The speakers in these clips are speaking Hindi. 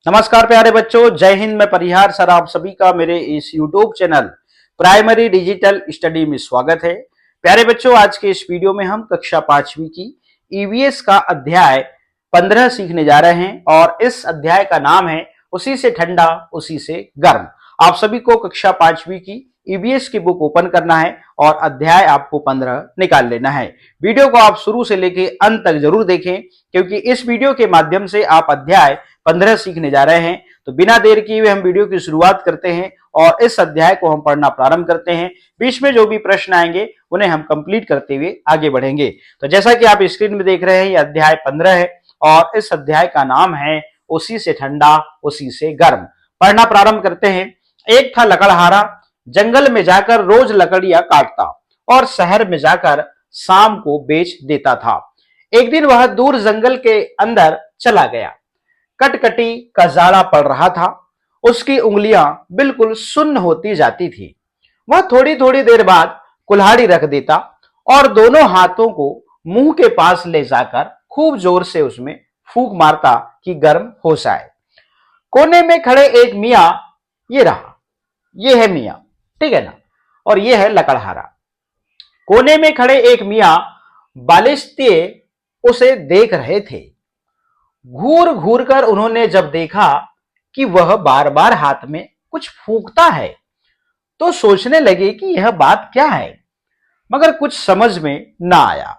नमस्कार प्यारे बच्चों, जय हिंद। मैं परिहार सर आप सभी का मेरे इस YouTube channel primary digital study में स्वागत है। प्यारे बच्चों, आज के इस वीडियो में हम कक्षा 5वीं की ईवीएस का अध्याय 15 सीखने जा रहे हैं और इस अध्याय का नाम है उसी से ठंडा उसी से गर्म। आप सभी को कक्षा 5वीं की ईवीएस की बुक ओपन करना है और अध्याय आपको 15 निकाल लेना है। वीडियो को आप शुरू से लेके अंत तक जरूर देखें, क्योंकि इस वीडियो के माध्यम से आप अध्याय 15 सीखने जा रहे हैं। तो बिना देर किए हुए हम वीडियो की शुरुआत करते हैं और इस अध्याय को हम पढ़ना प्रारंभ करते हैं। बीच में जो भी प्रश्न आएंगे उन्हें हम कंप्लीट करते हुए आगे बढ़ेंगे। तो जैसा कि आप स्क्रीन में देख रहे हैं, यह अध्याय 15 है और इस अध्याय का नाम है उसी से ठंडा उसी से गर्म। पढ़ना प्रारंभ करते हैं। एक था लकड़हारा, जंगल में जाकर रोज लकड़ियां काटता और शहर में जाकर शाम को बेच देता था। एक दिन वह दूर जंगल के अंदर चला गया। कटकटी का जाड़ा पड़ रहा था। उसकी उंगलियां बिल्कुल सुन्न होती जाती थी। वह थोड़ी थोड़ी देर बाद कुल्हाड़ी रख देता और दोनों हाथों को मुंह के पास ले जाकर खूब जोर से उसमें फूंक मारता कि गर्म हो जाए। कोने में खड़े एक मियां, ये है मियां, ठीक है ना, और ये है लकड़हारा। कोने में खड़े एक मियां बालिश्तिये उसे देख रहे थे। घूर घूर कर उन्होंने जब देखा कि वह बार बार हाथ में कुछ फूंकता है तो सोचने लगे कि यह बात क्या है, मगर कुछ समझ में ना आया।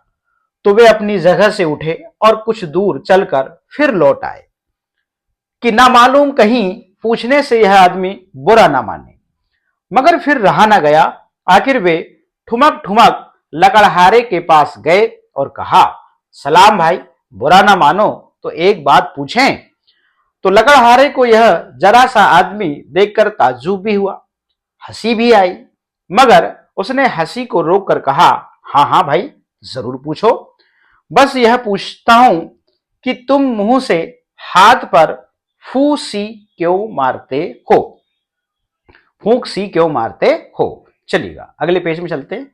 तो वे अपनी जगह से उठे और कुछ दूर चलकर फिर लौट आए कि ना मालूम कहीं पूछने से यह आदमी बुरा ना माने। मगर फिर रहा ना गया। आखिर वे ठुमक ठुमक लकड़हारे के पास गए और कहा, सलाम भाई, बुरा ना मानो तो एक बात पूछें। तो लकड़हारे को यह जरा सा आदमी देखकर ताज्जुब भी हुआ, हंसी भी आई, मगर उसने हंसी को रोककर कहा, हाँ हाँ भाई, जरूर पूछो। बस यह पूछता हूं कि तुम मुंह से हाथ पर फूंक सी क्यों मारते हो। चलिएगा अगले पेज में चलते हैं।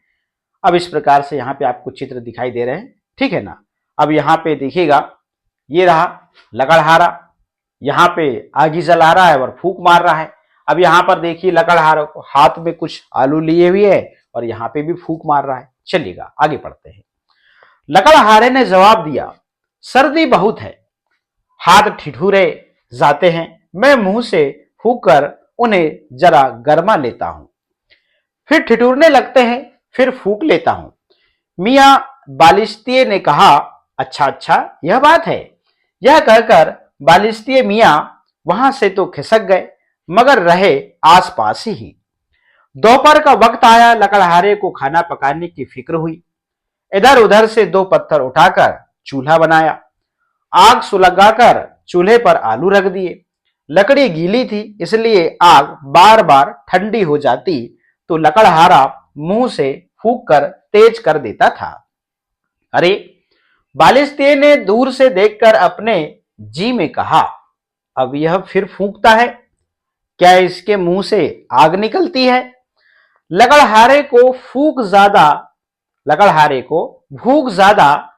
अब इस प्रकार से यहाँ पे आपको चित्र दिखाई दे रहे हैं, ठीक है ना। अब यहाँ पे देखिएगा, ये रहा लकड़हारा, यहाँ पे आगी जला रहा है और फूंक मार रहा है। अब यहाँ पर देखिए लकड़हारा को हाथ में कुछ आलू लिए हुए है और यहाँ पे भी फूंक मार रहा है। चलिएगा आगे पढ़ते हैं। लकड़हारे ने जवाब दिया, सर्दी बहुत है, हाथ ठिठुरे जाते हैं, मैं मुंह से फूंक कर उन्हें जरा गर्मा लेता हूं, फिर ठिठुरने लगते हैं, फिर फूंक लेता हूं। मियां बालिश्तिये ने कहा, अच्छा अच्छा, यह बात है। यह कहकर बालिश्तिये मियां वहां से तो खिसक गए, मगर रहे आसपास ही। दोपहर का वक्त आया। लकड़हारे को खाना पकाने की फिक्र हुई। इधर उधर से 2 पत्थर उठाकर चूल्हा बनाया। आग सुलगाकर चूल्हे पर आलू रख दिए। लकड़ी गीली थी, इसलिए आग बार बार ठंडी हो जाती तो लकड़हारा मुंह से फूंक कर तेज कर देता था। अरे, बालिश्तिये ने दूर से देखकर अपने जी में कहा, अब यह फिर फूंकता है, क्या इसके मुंह से आग निकलती है। लकड़हारे को भूख ज्यादा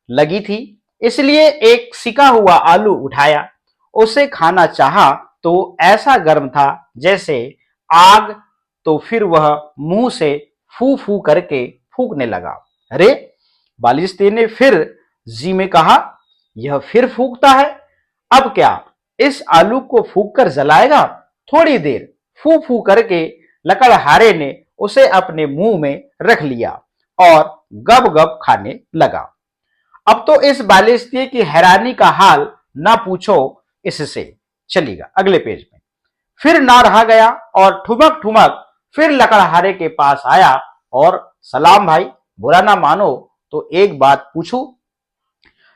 लगी थी, इसलिए एक सिका हुआ आलू उठाया। उसे खाना चाहा तो ऐसा गर्म था जैसे आग, तो फिर वह मुंह से फू फू करके फूंकने लगा। अरे, बालिश्तिये ने फिर जी में कहा, यह फिर फूंकता है, अब क्या इस आलू को फूंक कर जलाएगा। थोड़ी देर फू फू करके लकड़हारे ने उसे अपने मुंह में रख लिया और गब गब खाने लगा। अब तो इस बालिश्तिये की हैरानी का हाल ना पूछो इससे। चलिएगा अगले पेज में। फिर ना रहा गया और ठुमक ठुमक फिर लकड़हारे के पास आया और, सलाम भाई, बुरा ना मानो तो एक बात पूछूं।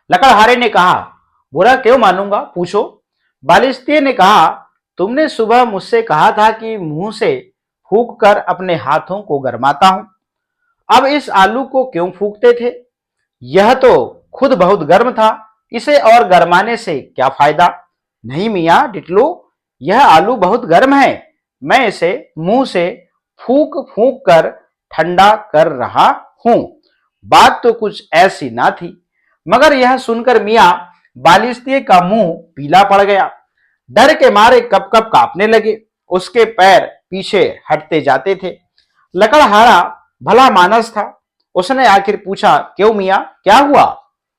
लकड़हारे ने कहा, बुरा क्यों मानूंगा, पूछो। बालिश्तिये ने कहा, तुमने सुबह मुझसे कहा था कि मुंह से फूंक कर अपने हाथों को गरमाता हूं, अब इस आलू को क्यों फूंकते थे। यह तो खुद बहुत गर्म था, इसे और गरमाने से क्या फायदा। नहीं मियां डिटलू, यह आलू बहुत गर्म है, मैं इसे मुंह से फूंक फूंक कर ठंडा कर रहा हूं। बात तो कुछ ऐसी ना थी, मगर यह सुनकर मियां बालिश्तिये का मुंह पीला पड़ गया। डर के मारे कप कप कांपने लगे। उसके पैर पीछे हटते जाते थे। लकड़हारा भला मानस था। उसने आखिर पूछा, क्यों मियाँ, क्या हुआ?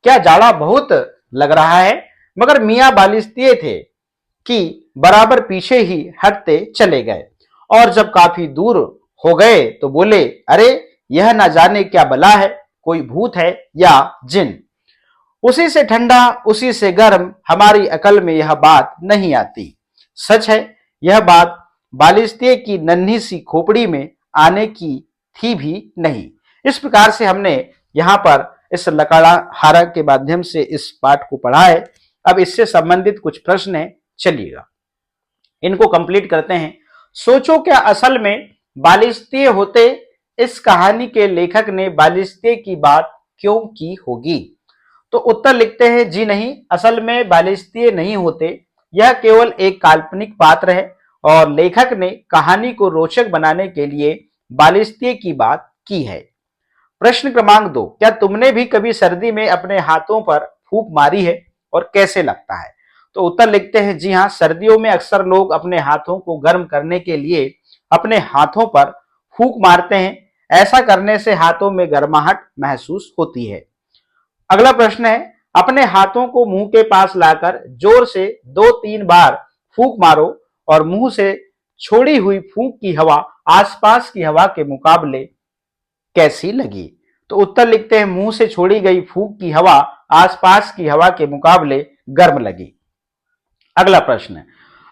क्या जाड़ा बहुत लग रहा है? मगर मियाँ बालिस्तीय थे कि बराबर पीछे ही हटते चले गए और जब काफी दूर हो गए तो बोले, अरे यह ना जाने क्या बला है, कोई भूत है या जिन। उसी से ठंडा उसी से गर्म, हमारी अकल में यह बात नहीं आती। सच है, यह बात बालिस्ते की नन्ही सी खोपड़ी में आने की थी भी नहीं। इस प्रकार से हमने यहाँ पर इस लकड़हारा के माध्यम से इस पाठ को पढ़ा है। अब इससे संबंधित कुछ प्रश्न है, चलिएगा इनको कंप्लीट करते हैं। सोचो, क्या असल में बालिस्तीय होते? इस कहानी के लेखक ने बालिस्तीय की बात क्यों की होगी? तो उत्तर लिखते हैं, जी नहीं, असल में बालिस्तीय नहीं होते। यह केवल एक काल्पनिक पात्र है और लेखक ने कहानी को रोचक बनाने के लिए बालिस्तीय की बात की है। प्रश्न क्रमांक 2, क्या तुमने भी कभी सर्दी में अपने हाथों पर फूंक मारी है और कैसे लगता है? तो उत्तर लिखते हैं, जी हाँ, सर्दियों में अक्सर लोग अपने हाथों को गर्म करने के लिए अपने हाथों पर फूंक मारते हैं। ऐसा करने से हाथों में गर्माहट महसूस होती है। अगला प्रश्न है, अपने हाथों को मुंह के पास लाकर जोर से 2-3 बार फूंक मारो और मुंह से छोड़ी हुई फूंक की हवा आसपास की हवा के मुकाबले कैसी लगी? तो उत्तर लिखते हैं, मुंह से छोड़ी गई फूंक की हवा आसपास की हवा के मुकाबले गर्म लगी। अगला प्रश्न है,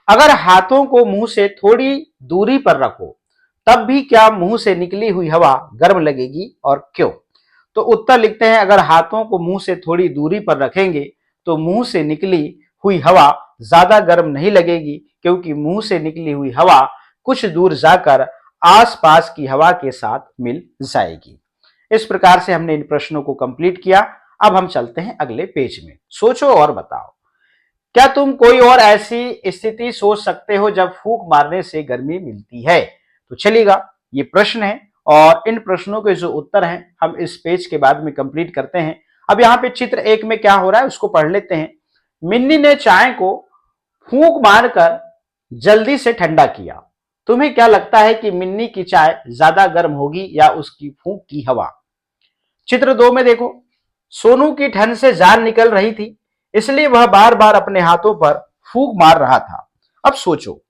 अगर हाथों को मुंह से थोड़ी दूरी पर रखो तब भी क्या मुंह से निकली हुई हवा गर्म लगेगी और क्यों? तो उत्तर लिखते हैं, अगर हाथों को मुंह से थोड़ी दूरी पर रखेंगे तो मुंह से निकली हुई हवा ज्यादा गर्म नहीं लगेगी, क्योंकि मुंह से निकली हुई हवा कुछ दूर जाकर आसपास की हवा के साथ मिल जाएगी। इस प्रकार से हमने इन प्रश्नों को कंप्लीट किया। अब हम चलते हैं अगले पेज में। सोचो और बताओ, क्या तुम कोई और ऐसी स्थिति सोच सकते हो जब फूंक मारने से गर्मी मिलती है? तो चलिएगा, ये प्रश्न है और इन प्रश्नों के जो उत्तर हैं हम इस पेज के बाद में कंप्लीट करते हैं। अब यहाँ पे चित्र 1 में क्या हो रहा है उसको पढ़ लेते हैं। मिन्नी ने चाय को फूंक मारकर जल्दी से ठंडा किया। तुम्हें क्या लगता है कि मिन्नी की चाय ज्यादा गर्म होगी या उसकी फूंक की हवा? चित्र 2 में देखो, सोनू की ठंड से जान निकल रही थी, इसलिए वह बार बार अपने हाथों पर फूंक मार रहा था। अब सोचो,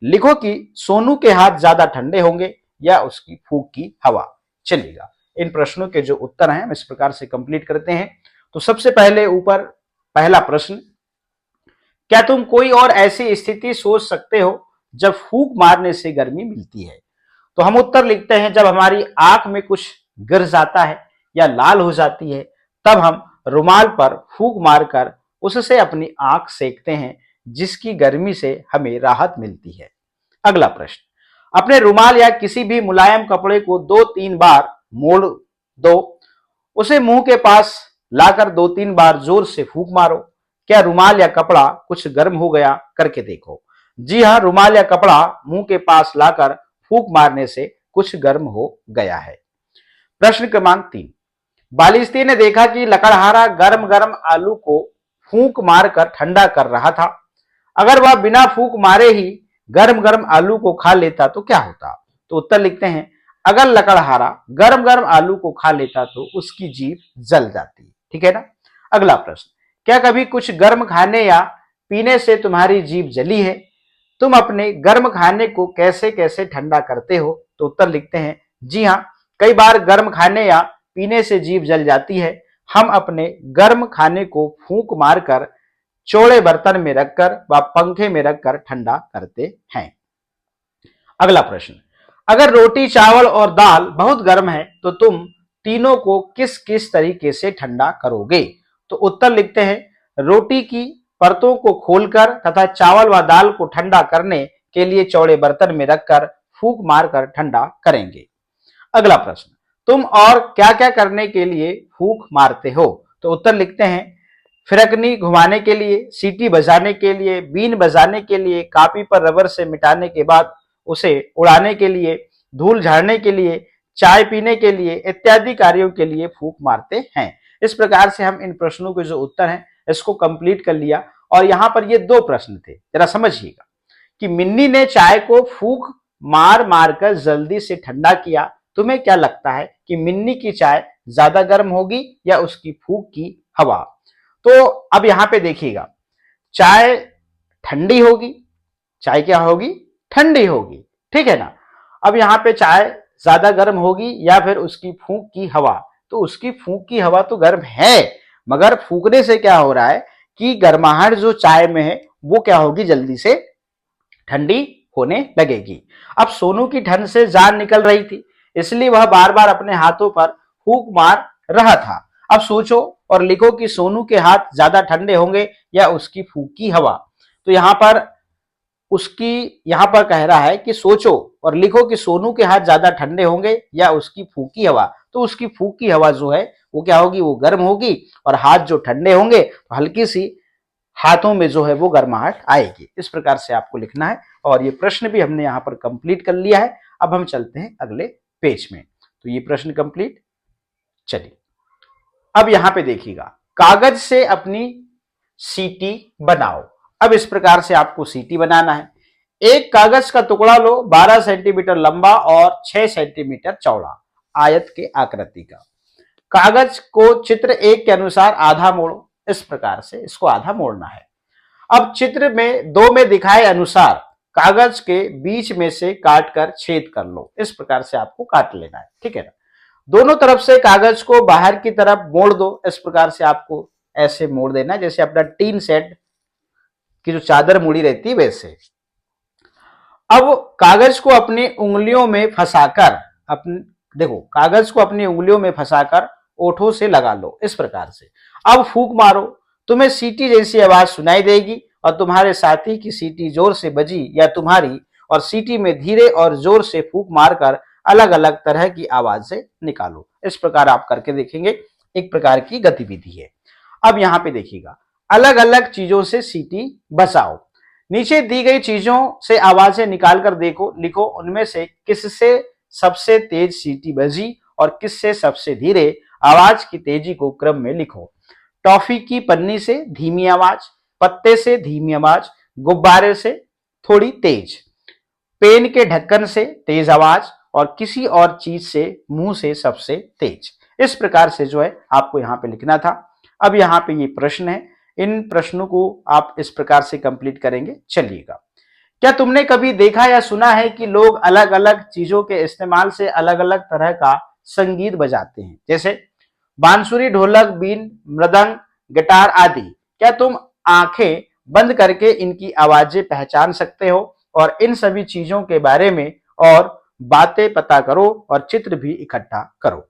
लिखो कि सोनू के हाथ ज्यादा ठंडे होंगे या उसकी फूंक की हवा। चलिएगा, इन प्रश्नों के जो उत्तर हैं हम इस प्रकार से कंप्लीट करते हैं। तो सबसे पहले ऊपर पहला प्रश्न, क्या तुम कोई और ऐसी स्थिति सोच सकते हो जब फूंक मारने से गर्मी मिलती है? तो हम उत्तर लिखते हैं, जब हमारी आंख में कुछ गिर जाता है या लाल हो जाती है तब हम रुमाल पर फूंक मारकर उससे अपनी आंख सेकते हैं, जिसकी गर्मी से हमें राहत मिलती है। अगला प्रश्न, अपने रुमाल या किसी भी मुलायम कपड़े को 2-3 बार मोड़ दो, उसे मुंह के पास लाकर 2-3 बार जोर से फूंक मारो। क्या रुमाल या कपड़ा कुछ गर्म हो गया? करके देखो। जी हाँ, रुमाल या कपड़ा मुंह के पास लाकर फूंक मारने से कुछ गर्म हो गया है। प्रश्न क्रमांक 3, बालिस्ती ने देखा कि लकड़हारा गर्म गर्म आलू को फूंक मारकर ठंडा कर रहा था। अगर वह बिना फूंक मारे ही गर्म गर्म आलू को खा लेता तो क्या होता? तो उत्तर लिखते हैं, अगर लकड़हारा गर्म गर्म आलू को खा लेता तो उसकी जीभ जल जाती। ठीक है ना। अगला प्रश्न, क्या कभी कुछ गर्म खाने या पीने से तुम्हारी जीभ जली है? तुम अपने गर्म खाने को कैसे कैसे ठंडा करते हो? तो उत्तर लिखते हैं, जी हाँ, कई बार गर्म खाने या पीने से जीभ जल जाती है। हम अपने गर्म खाने को फूंक मारकर चौड़े बर्तन में रखकर व पंखे में रखकर ठंडा करते हैं। अगला प्रश्न, अगर रोटी, चावल और दाल बहुत गर्म है तो तुम तीनों को किस किस तरीके से ठंडा करोगे? तो उत्तर लिखते हैं, रोटी की परतों को खोलकर तथा चावल व दाल को ठंडा करने के लिए चौड़े बर्तन में रखकर फूंक मारकर ठंडा करेंगे। अगला प्रश्न, तुम और क्या क्या करने के लिए फूंक मारते हो? तो उत्तर लिखते हैं, फिरकनी घुमाने के लिए, सीटी बजाने के लिए, बीन बजाने के लिए, कापी पर रबर से मिटाने के बाद उसे उड़ाने के लिए, धूल झाड़ने के लिए, चाय पीने के लिए इत्यादि कार्यों के लिए फूंक मारते हैं। इस प्रकार से हम इन प्रश्नों के जो उत्तर हैं इसको कंप्लीट कर लिया और यहां पर ये दो प्रश्न थे, जरा समझिएगा कि मिन्नी ने चाय को फूंक मार मार कर जल्दी से ठंडा किया। तुम्हें क्या लगता है कि मिन्नी की चाय ज्यादा गर्म होगी या उसकी फूंक की हवा? तो अब यहां पे देखिएगा, चाय ठंडी होगी, चाय क्या होगी? ठंडी होगी, ठीक है ना। अब यहां पे चाय ज्यादा गर्म होगी या फिर उसकी फूंक की हवा? तो उसकी फूंक की हवा तो गर्म है, मगर फूंकने से क्या हो रहा है कि गर्माहट जो चाय में है वो क्या होगी, जल्दी से ठंडी होने लगेगी। अब सोनू की ठंड से जान निकल रही थी, इसलिए वह बार बार अपने हाथों पर फूंक मार रहा था। अब सोचो और लिखो कि सोनू के हाथ ज्यादा ठंडे होंगे या उसकी फूंक की हवा। तो यहां पर कह रहा है कि सोचो और लिखो कि सोनू के हाथ ज्यादा ठंडे होंगे या उसकी फूंकी हवा। तो उसकी फूंकी हवा जो है वो क्या होगी, वो गर्म होगी, और हाथ जो ठंडे होंगे तो हल्की सी हाथों में जो है वो गर्माहट आएगी। इस प्रकार से आपको लिखना है, और ये प्रश्न भी हमने यहां पर कंप्लीट कर लिया है। अब हम चलते हैं अगले पेज में। तो ये प्रश्न कंप्लीट। चलिए अब यहां पे देखिएगा, कागज से अपनी सीटी बनाओ। अब इस प्रकार से आपको सीटी बनाना है। एक कागज का टुकड़ा लो, 12 सेंटीमीटर लंबा और 6 सेंटीमीटर चौड़ा, आयत के आकृति का। कागज को चित्र एक के अनुसार आधा मोड़ो। इस प्रकार से इसको आधा मोड़ना है। अब चित्र में 2 में दिखाए अनुसार कागज के बीच में से काटकर छेद कर लो। इस प्रकार से आपको काट लेना है, ठीक है ना। दोनों तरफ से कागज को बाहर की तरफ मोड़ दो। इस प्रकार से आपको ऐसे मोड़ देना है जैसे अपना टीन सेट की जो चादर मुड़ी रहती है वैसे। अब कागज को अपनी उंगलियों में फंसाकर देखो, कागज को अपनी उंगलियों में फंसाकर ओठों से लगा लो। इस प्रकार से अब फूंक मारो। तुम्हें सीटी जैसी आवाज सुनाई देगी, और तुम्हारे साथी की सीटी जोर से बजी या तुम्हारी, और सीटी में धीरे और जोर से फूंक मारकर अलग अलग तरह की आवाज से निकालो। इस प्रकार आप करके देखेंगे, एक प्रकार की गतिविधि है। अब यहां पे देखिएगा, अलग अलग चीजों से सीटी बजाओ। नीचे दी गई चीजों से आवाजें निकालकर देखो, लिखो उनमें से किससे सबसे तेज सीटी बजी और किससे सबसे धीरे। आवाज की तेजी को क्रम में लिखो। टॉफी की पन्नी से धीमी आवाज, पत्ते से धीमी आवाज, गुब्बारे से थोड़ी तेज, पेन के ढक्कन से तेज आवाज, और किसी और चीज से मुंह से सबसे तेज। इस प्रकार से जो है आपको यहां पे लिखना था। अब यहां पे ये प्रश्न है, इन प्रश्नों को आप इस प्रकार से कंप्लीट करेंगे। चलिएगा, क्या तुमने कभी देखा या सुना है कि लोग अलग अलग चीजों के इस्तेमाल से अलग अलग तरह का संगीत बजाते हैं, जैसे बांसुरी, ढोलक, बीन, मृदंग, गिटार आदि? क्या तुम आंखें बंद करके इनकी आवाजें पहचान सकते हो? और इन सभी चीजों के बारे में और बातें पता करो और चित्र भी इकट्ठा करो।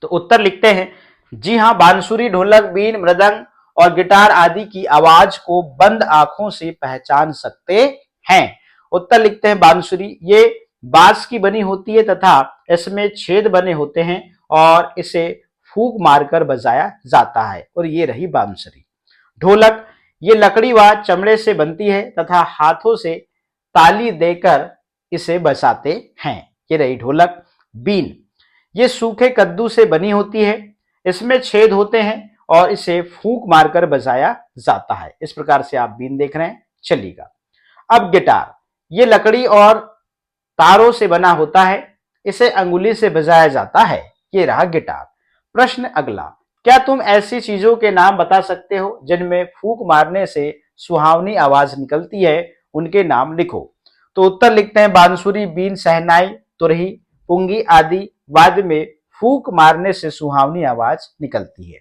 तो उत्तर लिखते हैं, जी हाँ, बांसुरी, ढोलक, बीन, मृदंग और गिटार आदि की आवाज को बंद आंखों से पहचान सकते हैं। उत्तर लिखते हैं बांसुरी, ये बांस की बनी होती है तथा इसमें छेद बने होते हैं और इसे फूंक मारकर बजाया जाता है, और ये रही बांसुरी। ढोलक, ये लकड़ी व चमड़े से बनती है तथा हाथों से ताली देकर इसे बजाते हैं, ये रही ढोलक। बीन, ये सूखे कद्दू से बनी होती है, इसमें छेद होते हैं और इसे फूंक मारकर बजाया जाता है। इस प्रकार से आप बीन देख रहे हैं। चलिएगा, अब गिटार, ये लकड़ी और तारों से बना होता है, इसे अंगुली से बजाया जाता है, ये रहा गिटार। प्रश्न अगला, क्या तुम ऐसी चीजों के नाम बता सकते हो जिनमें फूंक मारने से सुहावनी आवाज निकलती है? उनके नाम लिखो। तो उत्तर लिखते हैं, बांसुरी, बीन, शहनाई, तुरही, पुंगी आदि वाद्य में फूंक मारने से सुहावनी आवाज निकलती है।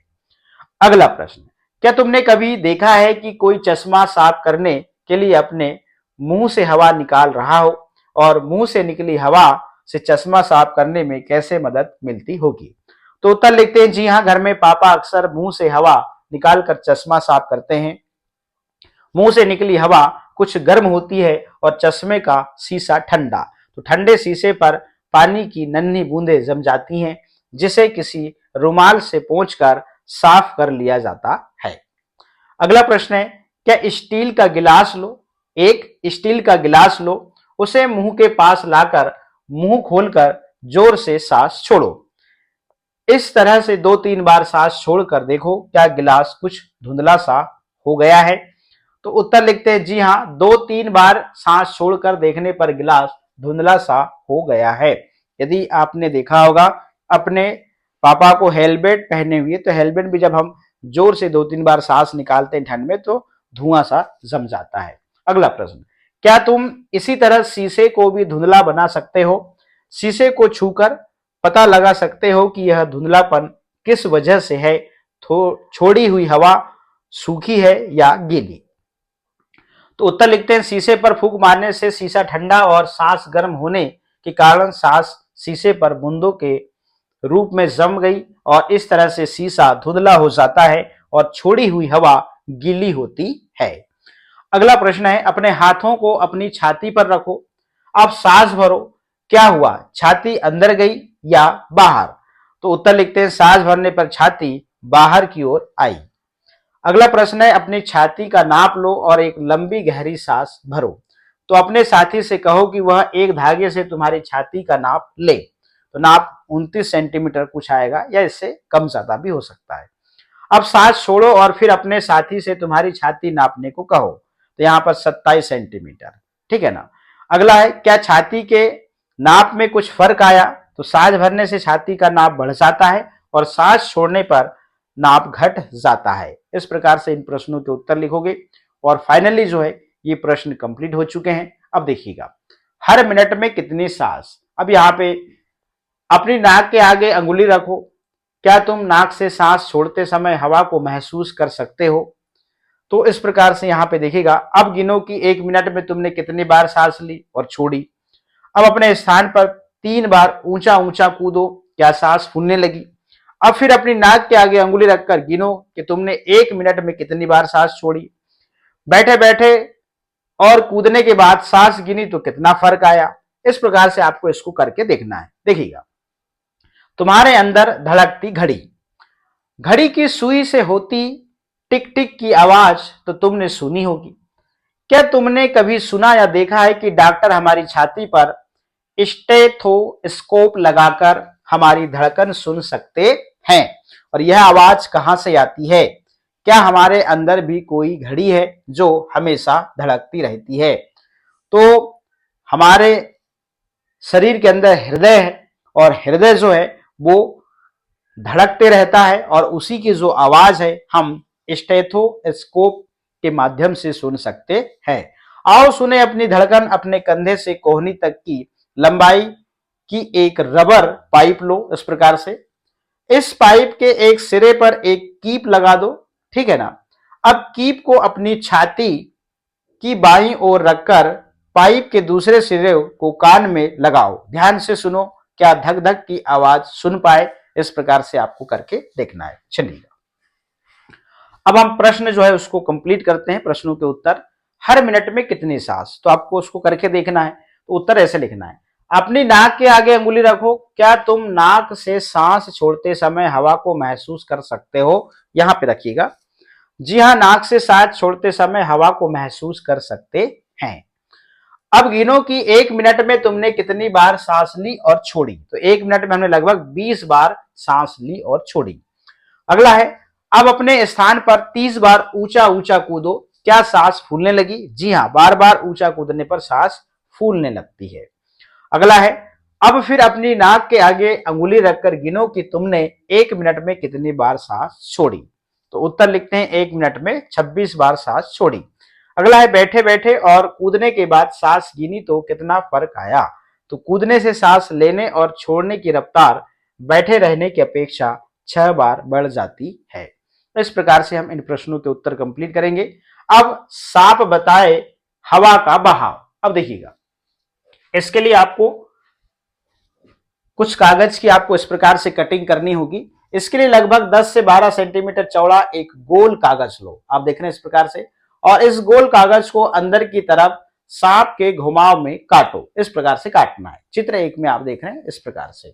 अगला प्रश्न, क्या तुमने कभी देखा है कि कोई चश्मा साफ करने के लिए अपने मुंह से हवा निकाल रहा हो, और मुंह से निकली हवा से चश्मा साफ करने में कैसे मदद मिलती होगी? तो उत्तर लिखते हैं, जी हाँ, घर में पापा अक्सर मुंह से हवा निकालकर चश्मा साफ करते हैं। मुंह से निकली हवा कुछ गर्म होती है और चश्मे का शीशा ठंडा। तो ठंडे शीशे पर पानी की नन्ही बूंदें जम जाती हैं, जिसे किसी रुमाल से पोंछकर साफ कर लिया जाता है। अगला प्रश्न है, क्या स्टील का गिलास लो, एक स्टील का गिलास लो, उसे मुंह के पास लाकर मुंह खोलकर जोर से सांस छोड़ो। इस तरह से 2-3 बार सांस छोड़कर देखो, क्या गिलास कुछ धुंधला सा हो गया है? तो उत्तर लिखते हैं जी हाँ, 2-3 बार सांस छोड़कर देखने पर गिलास धुंधला सा हो गया है। यदि आपने देखा होगा अपने पापा को हेलमेट पहने हुए, तो हेलमेट भी जब हम जोर से 2-3 बार सांस निकालते हैं ठंड में तो धुआं सा जम जाता है। अगला प्रश्न, क्या तुम इसी तरह शीशे को भी धुंधला बना सकते हो? शीशे को छूकर पता लगा सकते हो कि यह धुंधलापन किस वजह से है? छोड़ी हुई हवा सूखी है या गीली? तो उत्तर लिखते हैं शीशे पर फूंक मारने से शीशा ठंडा और सांस गर्म होने के कारण सांस शीशे पर बूंदों के रूप में जम गई और इस तरह से शीशा धुंधला हो जाता है और छोड़ी हुई हवा गीली होती है। अगला प्रश्न है, अपने हाथों को अपनी छाती पर रखो, अब सांस भरो, क्या हुआ? छाती अंदर गई या बाहर? तो उत्तर लिखते हैं सांस भरने पर छाती बाहर की ओर आई। अगला प्रश्न है, अपनी छाती का नाप लो और एक लंबी गहरी सांस भरो। तो अपने साथी से कहो कि वह एक धागे से तुम्हारी छाती का नाप ले। तो नाप 29 सेंटीमीटर कुछ आएगा या इससे कम ज्यादा भी हो सकता है। अब सांस छोड़ो और फिर अपने साथी से तुम्हारी छाती नापने को कहो। तो यहाँ पर 27 सेंटीमीटर, ठीक है ना। अगला है, क्या छाती के नाप में कुछ फर्क आया? तो सांस भरने से छाती का नाप बढ़ जाता है और सांस छोड़ने पर नाप घट जाता है। इस प्रकार से इन प्रश्नों के उत्तर लिखोगे और फाइनली जो है ये प्रश्न कंप्लीट हो चुके हैं। अब देखिएगा, हर मिनट में कितनी सांस? अब यहाँ पे अपनी नाक के आगे अंगुली रखो, क्या तुम नाक से सांस छोड़ते समय हवा को महसूस कर सकते हो? तो इस प्रकार से यहाँ पे देखिएगा, अब गिनो कि 1 मिनट में तुमने कितनी बार सांस ली और छोड़ी। अब अपने स्थान पर 3 बार ऊंचा ऊंचा कूदो, क्या सांस फूलने लगी? अब फिर अपनी नाक के आगे अंगुली रखकर गिनो कि तुमने 1 मिनट में कितनी बार सांस छोड़ी। बैठे बैठे और कूदने के बाद सांस गिनी तो कितना फर्क आया। इस प्रकार से आपको इसको करके देखना है। देखिएगा, तुम्हारे अंदर धड़कती घड़ी, घड़ी की सुई से होती टिक टिक की आवाज तो तुमने सुनी होगी। क्या तुमने कभी सुना या देखा है कि डॉक्टर हमारी छाती पर स्टेथोस्कोप लगाकर हमारी धड़कन सुन सकते हैं? और यह आवाज कहां से आती है? क्या हमारे अंदर भी कोई घड़ी है जो हमेशा धड़कती रहती है? तो हमारे शरीर के अंदर हृदय है और हृदय जो है वो धड़कते रहता है और उसी की जो आवाज है हम स्टेथोस्कोप के माध्यम से सुन सकते हैं। आओ सुने अपनी धड़कन। अपने कंधे से कोहनी तक की लंबाई की एक रबर पाइप लो। इस प्रकार से इस पाइप के एक सिरे पर एक कीप लगा दो, ठीक है ना। अब कीप को अपनी छाती की बाईं ओर रखकर पाइप के दूसरे सिरे को कान में लगाओ। ध्यान से सुनो, क्या धक धक की आवाज सुन पाए? इस प्रकार से आपको करके देखना है। चलिए अब हम प्रश्न जो है उसको कंप्लीट करते हैं। प्रश्नों के उत्तर, हर मिनट में कितनी सांस? तो आपको उसको करके देखना है। तो उत्तर ऐसे लिखना है, अपनी नाक के आगे अंगुली रखो, क्या तुम नाक से सांस छोड़ते समय हवा को महसूस कर सकते हो? यहां पे रखिएगा, जी हाँ, नाक से सांस छोड़ते समय हवा को महसूस कर सकते हैं। अब गिनो कि 1 मिनट में तुमने कितनी बार सांस ली और छोड़ी। तो 1 मिनट में हमने लगभग 20 बार सांस ली और छोड़ी। अगला है, अब अपने स्थान पर 30 बार ऊंचा ऊंचा कूदो, क्या सांस फूलने लगी? जी हाँ, बार बार ऊंचा कूदने पर सांस फूलने लगती है। अगला है, अब फिर अपनी नाक के आगे अंगुली रखकर गिनो कि तुमने 1 मिनट में कितनी बार सांस छोड़ी। तो उत्तर लिखते हैं 1 मिनट में 26 बार सांस छोड़ी। अगला है, बैठे बैठे और कूदने के बाद सांस गिनी तो कितना फर्क आया? तो कूदने से सांस लेने और छोड़ने की रफ्तार बैठे रहने की अपेक्षा 6 बार बढ़ जाती है। इस प्रकार से हम इन प्रश्नों के उत्तर कंप्लीट करेंगे। अब सांप बताए हवा का बहाव। अब देखिएगा, इसके लिए आपको कुछ कागज की आपको इस प्रकार से कटिंग करनी होगी। इसके लिए लगभग 10 से 12 सेंटीमीटर चौड़ा एक गोल कागज लो। आप देख रहे हैं इस प्रकार से, और इस गोल कागज को अंदर की तरफ सांप के घुमाव में काटो। इस प्रकार से काटना है। चित्र 1 में आप देख रहे हैं इस प्रकार से।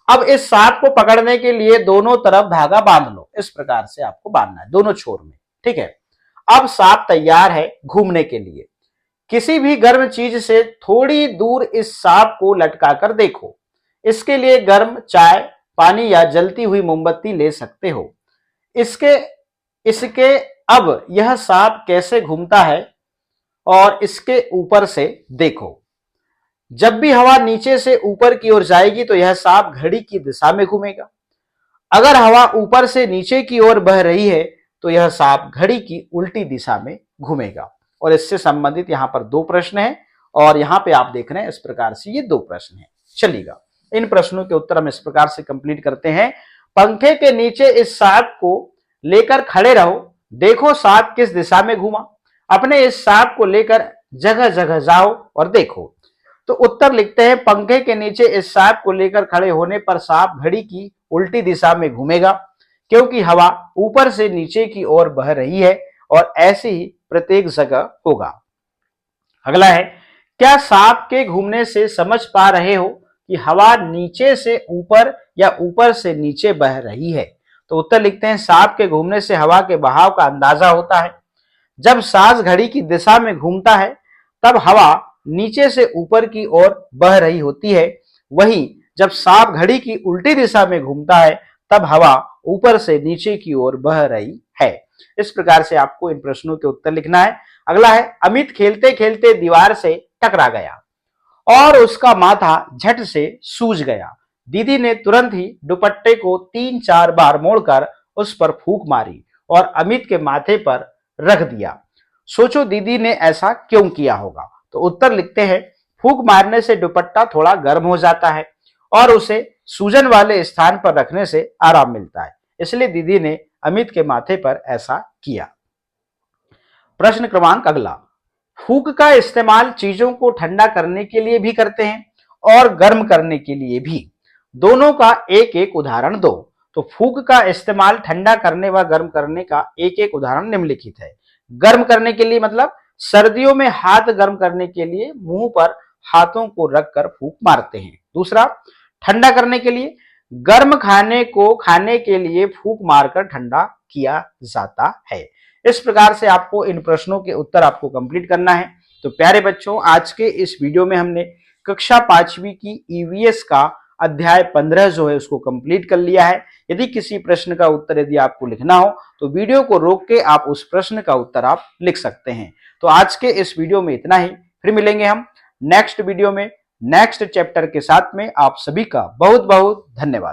अब इस सांप को पकड़ने के लिए दोनों तरफ धागा बांध लो। इस प्रकार से आपको बांधना है दोनों छोर में, ठीक है। अब सांप तैयार है घूमने के लिए। किसी भी गर्म चीज से थोड़ी दूर इस सांप को लटका कर देखो। इसके लिए गर्म चाय, पानी या जलती हुई मोमबत्ती ले सकते हो। इसके अब यह सांप कैसे घूमता है और इसके ऊपर से देखो। जब भी हवा नीचे से ऊपर की ओर जाएगी तो यह सांप घड़ी की दिशा में घूमेगा। अगर हवा ऊपर से नीचे की ओर बह रही है तो यह सांप घड़ी की उल्टी दिशा में घूमेगा। और इससे संबंधित यहां पर दो प्रश्न हैं और यहां पे आप देख रहे हैं इस प्रकार से ये दो प्रश्न हैं। चलिएगा, इन प्रश्नों के उत्तर हम इस प्रकार से कंप्लीट करते हैं। पंखे के नीचे इस सांप को लेकर खड़े रहो, देखो सांप किस दिशा में घूमा। अपने इस सांप को लेकर जगह जगह जाओ और देखो। तो उत्तर लिखते हैं, पंखे के नीचे इस सांप को लेकर खड़े होने पर सांप घड़ी की उल्टी दिशा में घूमेगा, क्योंकि हवा ऊपर से नीचे की ओर बह रही है और ऐसे ही प्रत्येक जगह होगा। अगला है, क्या सांप के घूमने से समझ पा रहे हो कि हवा नीचे से ऊपर या ऊपर से नीचे बह रही है? तो उत्तर लिखते हैं, सांप के घूमने से हवा के बहाव का अंदाजा होता है। जब सांप घड़ी की दिशा में घूमता है तब हवा नीचे से ऊपर की ओर बह रही होती है, वहीं जब सांप घड़ी की उल्टी दिशा में घूमता है तब हवा ऊपर से नीचे की ओर बह रही है। इस प्रकार से आपको इन प्रश्नों के उत्तर लिखना है। अगला है, अमित खेलते खेलते दीवार से टकरा गया और उसका माथा झट से सूज गया। दीदी ने तुरंत ही दुपट्टे को 3-4 बार मोड़कर उस पर फूंक मारी और अमित के माथे पर रख दिया। सोचो दीदी ने ऐसा क्यों किया होगा? तो उत्तर लिखते हैं, फूंक मारने से दुपट्टा थोड़ा गर्म हो जाता है और उसे सूजन वाले स्थान पर रखने से आराम मिलता है, इसलिए दीदी ने अमित के माथे पर ऐसा किया। प्रश्न क्रमांक अगला, फूंक का इस्तेमाल चीजों को ठंडा करने के लिए भी करते हैं और गर्म करने के लिए भी। दोनों का एक एक उदाहरण दो। तो फूंक का इस्तेमाल ठंडा करने व गर्म करने का एक एक उदाहरण निम्नलिखित है। गर्म करने के लिए मतलब सर्दियों में हाथ गर्म करने के लिए मुंह पर हाथों को रखकर फूंक मारते हैं। दूसरा, ठंडा करने के लिए गर्म खाने को खाने के लिए फूंक मारकर ठंडा किया जाता है। इस प्रकार से आपको इन प्रश्नों के उत्तर आपको कंप्लीट करना है। तो प्यारे बच्चों, आज के इस वीडियो में हमने कक्षा 5वीं की ईवीएस का अध्याय 15 जो है उसको कंप्लीट कर लिया है। यदि किसी प्रश्न का उत्तर यदि आपको लिखना हो तो वीडियो को रोक के आप उस प्रश्न का उत्तर आप लिख सकते हैं। तो आज के इस वीडियो में इतना ही, फिर मिलेंगे हम नेक्स्ट वीडियो में नेक्स्ट चैप्टर के साथ में। आप सभी का बहुत बहुत धन्यवाद।